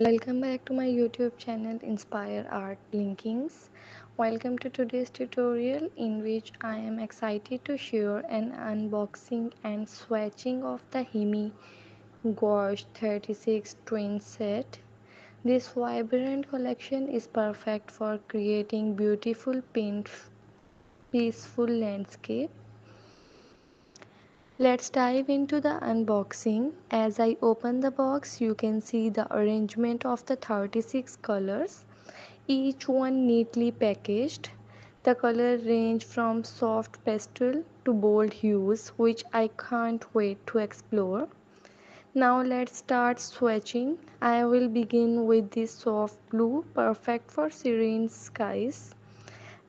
Welcome back to my YouTube channel Inspire Art Linkings. Welcome to today's tutorial in which I am excited to share an unboxing and swatching of the himi gouache 36 twin set. This vibrant collection is perfect for creating beautiful paint peaceful landscape. Let's dive into the unboxing. As I open the box, you can see the arrangement of the 36 colors, each one neatly packaged. The color range from soft pastel to bold hues, which I can't wait to explore. Now let's start swatching. I will begin with this soft blue, perfect for serene skies.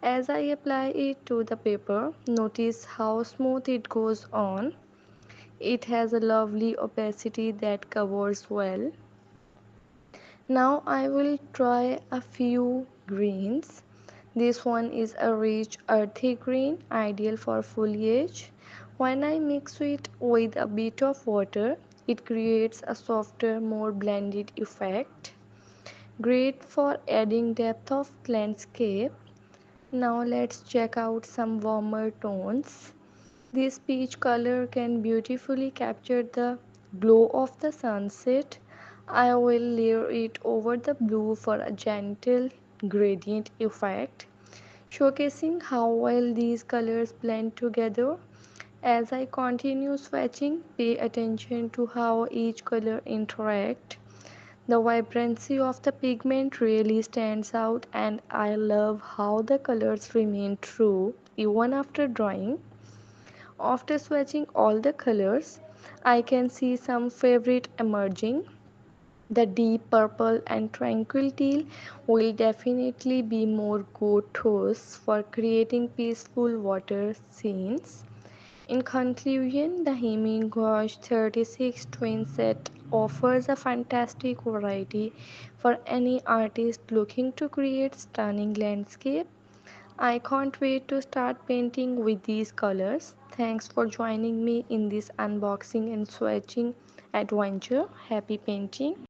As I apply it to the paper, notice how smooth it goes on. It has a lovely opacity that covers well. Now I will try a few greens. This one is a rich earthy green, ideal for foliage. When I mix it with a bit of water, it creates a softer, more blended effect. Great for adding depth of landscape. Now let's check out some warmer tones. This peach color can beautifully capture the glow of the sunset. I will layer it over the blue for a gentle gradient effect, showcasing how well these colors blend together. As I continue swatching, pay attention to how each color interacts. The vibrancy of the pigment really stands out, and I love how the colors remain true even after drying. After swatching all the colors, I can see some favorite emerging. The deep purple and tranquil teal will definitely be more go-tos for creating peaceful water scenes. In conclusion, the Hemi Gouache 36 twin set offers a fantastic variety for any artist looking to create stunning landscape. I can't wait to start painting with these colors. Thanks for joining me in this unboxing and swatching adventure. Happy painting!